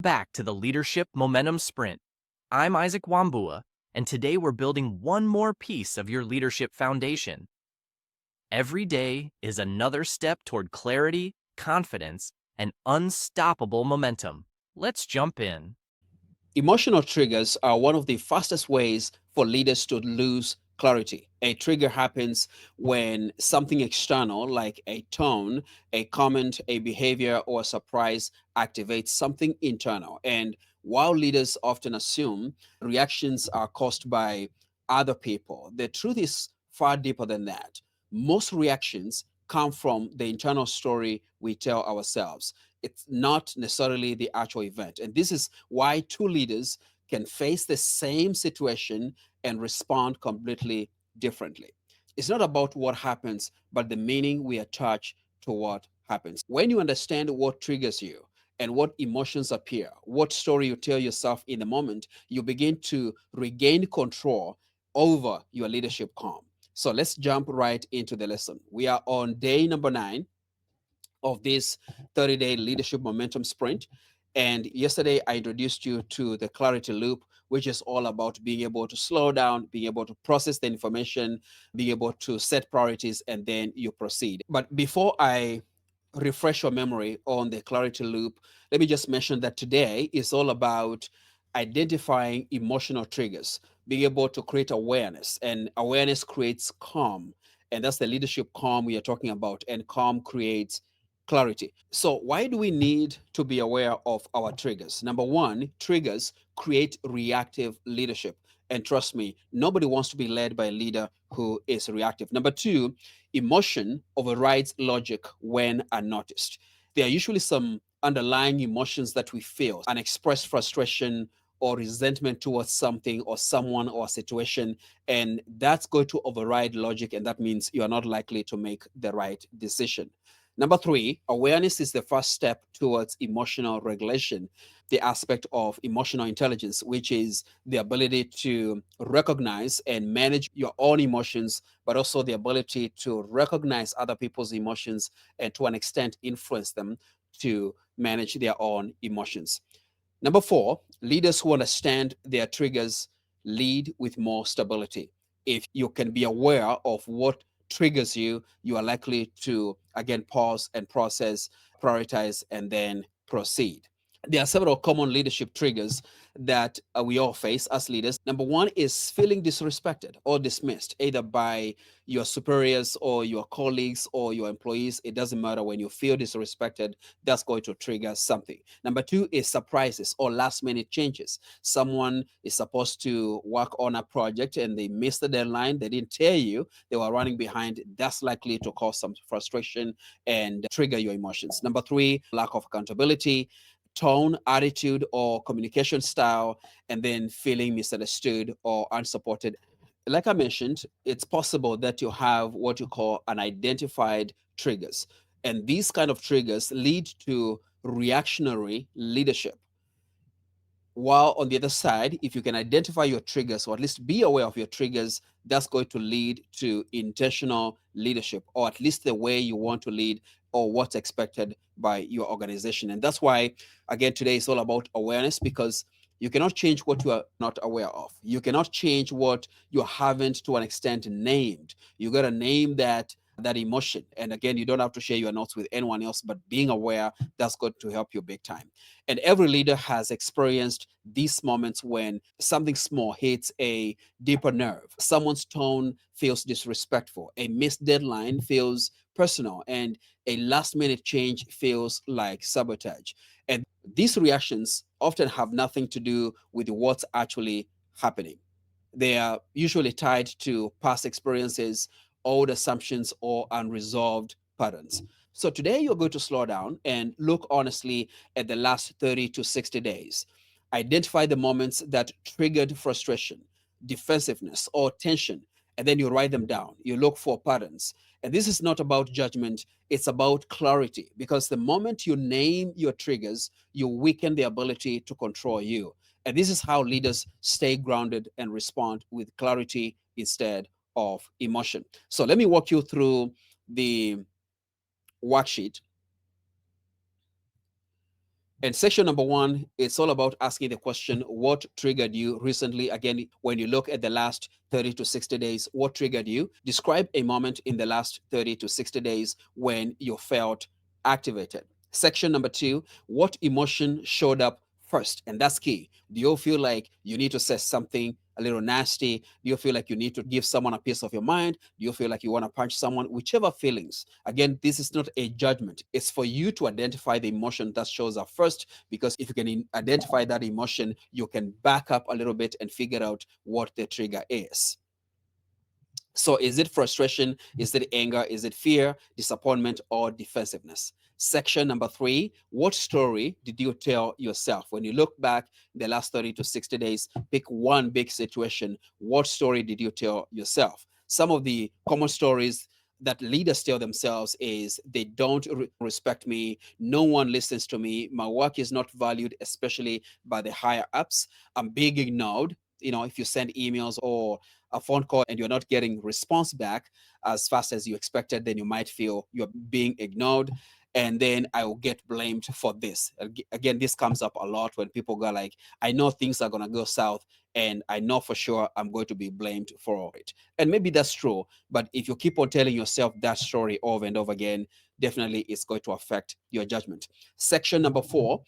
Back to the Leadership Momentum Sprint. I'm Isaac Wabu, and today we're building one more piece of your leadership foundation. Every day is another step toward clarity, confidence, and unstoppable momentum. Let's jump in. Emotional triggers are one of the fastest ways for leaders to lose clarity. A trigger happens when something external, like a tone, a comment, a behavior, or a surprise, activates something internal. And while leaders often assume reactions are caused by other people, the truth is far deeper than that. Most reactions come from the internal story we tell ourselves. It's not necessarily the actual event. And this is why two leaders can face the same situation and respond completely differently. It's not about what happens, but the meaning we attach to what happens. When you understand what triggers you and what emotions appear, what story you tell yourself in the moment, you begin to regain control over your leadership calm. So let's jump right into the lesson. We are on day number 9 of this 30-day leadership momentum sprint. And yesterday, I introduced you to the clarity loop, which is all about being able to slow down, being able to process the information, being able to set priorities, and then you proceed. But before I refresh your memory on the clarity loop, let me just mention that today is all about identifying emotional triggers, being able to create awareness, and awareness creates calm. And that's the leadership calm we are talking about. And calm creates clarity. So, why do we need to be aware of our triggers? Number one, triggers create reactive leadership. And trust me, nobody wants to be led by a leader who is reactive. Number two, emotion overrides logic when unnoticed. There are usually some underlying emotions that we feel, unexpressed frustration or resentment towards something or someone or a situation, and that's going to override logic, and that means you are not likely to make the right decision. Number three, awareness is the first step towards emotional regulation, the aspect of emotional intelligence, which is the ability to recognize and manage your own emotions, but also the ability to recognize other people's emotions and to an extent influence them to manage their own emotions. Number four, leaders who understand their triggers lead with more stability. If you can be aware of what triggers you, you are likely to again pause and process, prioritize, and then proceed. There are several common leadership triggers that we all face as leaders. Number one is feeling disrespected or dismissed, either by your superiors or your colleagues or your employees. It doesn't matter. When you feel disrespected, that's going to trigger something. Number two is surprises or last minute changes. Someone is supposed to work on a project and they missed the deadline. They didn't tell you they were running behind. That's likely to cause some frustration and trigger your emotions. Number three, lack of accountability, tone, attitude, or communication style, and then feeling misunderstood or unsupported. Like I mentioned, it's possible that you have what you call unidentified triggers. And these kind of triggers lead to reactionary leadership. While on the other side, if you can identify your triggers or at least be aware of your triggers, that's going to lead to intentional leadership, or at least the way you want to lead or what's expected by your organization. And that's why, again, today is all about awareness, because you cannot change what you are not aware of. You cannot change what you haven't to an extent named. You got to name that emotion. And again, you don't have to share your notes with anyone else, but being aware, that's going to help you big time. And every leader has experienced these moments when something small hits a deeper nerve. Someone's tone feels disrespectful, a missed deadline feels personal, and a last minute change feels like sabotage. And these reactions often have nothing to do with what's actually happening. They are usually tied to past experiences, old assumptions, or unresolved patterns. So today you're going to slow down and look honestly at the last 30 to 60 days. Identify the moments that triggered frustration, defensiveness, or tension, and then you write them down. You look for patterns. And this is not about judgment, it's about clarity, because the moment you name your triggers, you weaken the ability to control you. And this is how leaders stay grounded and respond with clarity instead of emotion. So let me walk you through the worksheet. And section number one, it's all about asking the question, what triggered you recently? Again, when you look at the last 30 to 60 days, what triggered you? Describe a moment in the last 30 to 60 days when you felt activated. Section number two, what emotion showed up first? And that's key. Do you feel like you need to say something a little nasty? Do you feel like you need to give someone a piece of your mind? Do you feel like you want to punch someone? Whichever feelings. Again, this is not a judgment. It's for you to identify the emotion that shows up first, because if you can identify that emotion, you can back up a little bit and figure out what the trigger is. So is it frustration? Is it anger? Is it fear, disappointment, or defensiveness? Section number three, what story did you tell yourself? When you look back the last 30 to 60 days, pick one big situation. What story did you tell yourself? Some of the common stories that leaders tell themselves is they don't respect me, no one listens to me, my work is not valued, especially by the higher ups, I'm being ignored. If you send emails or a phone call and you're not getting response back as fast as you expected, then you might feel you're being ignored. And then I will get blamed for this. Again, this comes up a lot when people go like, I know things are going to go south and I know for sure I'm going to be blamed for it. And maybe that's true. But if you keep on telling yourself that story over and over again, definitely it's going to affect your judgment. Section number four,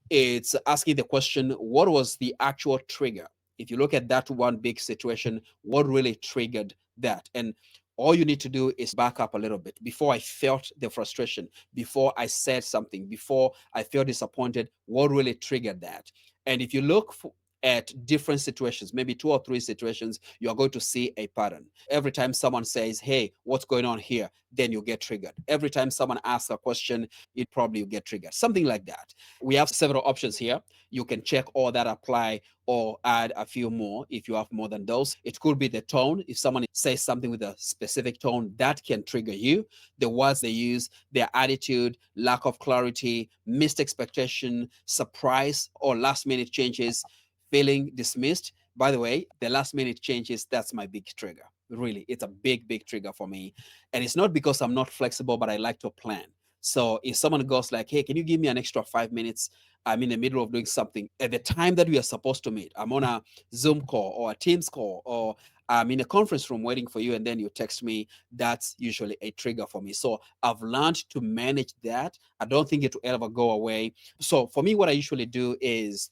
it's asking the question, what was the actual trigger? If you look at that one big situation, what really triggered that? And all you need to do is back up a little bit. Before I felt the frustration, before I said something, before I felt disappointed, what really triggered that? And if you look at different situations, maybe two or three situations, you're going to see a pattern. Every time someone says, hey, what's going on here? Then you get triggered. Every time someone asks a question, it probably will get triggered. Something like that. We have several options here. You can check all that apply or add a few more if you have more than those. It could be the tone. If someone says something with a specific tone, that can trigger you. The words they use, their attitude, lack of clarity, missed expectation, surprise, or last minute changes, feeling dismissed. By the way, the last minute changes, that's my big trigger. Really, it's a big, big trigger for me. And it's not because I'm not flexible, but I like to plan. So if someone goes like, hey, can you give me an extra 5 minutes? I'm in the middle of doing something. At the time that we are supposed to meet, I'm on a Zoom call or a Teams call, or I'm in a conference room waiting for you, and then you text me. That's usually a trigger for me. So I've learned to manage that. I don't think it will ever go away. So for me, what I usually do is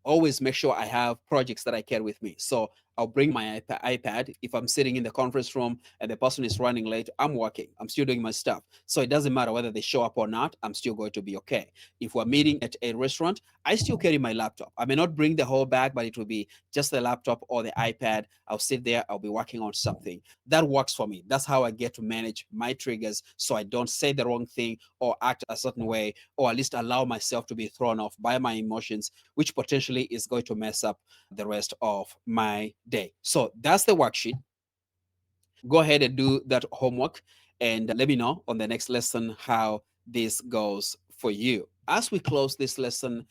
always make sure I have projects that I carry with me. So I'll bring my iPad. If I'm sitting in the conference room and the person is running late, I'm working. I'm still doing my stuff. So it doesn't matter whether they show up or not. I'm still going to be okay. If we're meeting at a restaurant, I still carry my laptop. I may not bring the whole bag, but it will be just the laptop or the iPad. I'll sit there. I'll be working on something. That works for me. That's how I get to manage my triggers so I don't say the wrong thing or act a certain way, or at least allow myself to be thrown off by my emotions, which potentially is going to mess up the rest of my day. So that's the worksheet. Go ahead and do that homework and let me know on the next lesson how this goes for you. As we close this lesson,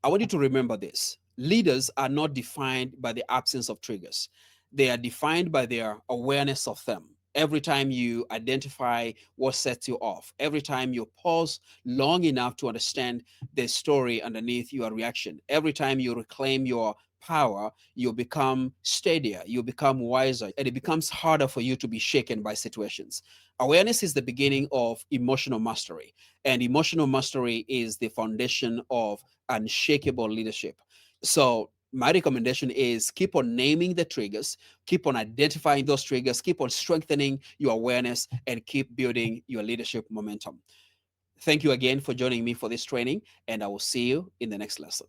I want you to remember this. Leaders are not defined by the absence of triggers, they are defined by their awareness of them. Every time you identify what sets you off, every time you pause long enough to understand the story underneath your reaction, every time you reclaim your power, you become steadier, you become wiser, and it becomes harder for you to be shaken by situations. Awareness is the beginning of emotional mastery, and emotional mastery is the foundation of unshakable leadership. So, my recommendation is keep on naming the triggers, keep on identifying those triggers, keep on strengthening your awareness, and keep building your leadership momentum. Thank you again for joining me for this training, and I will see you in the next lesson.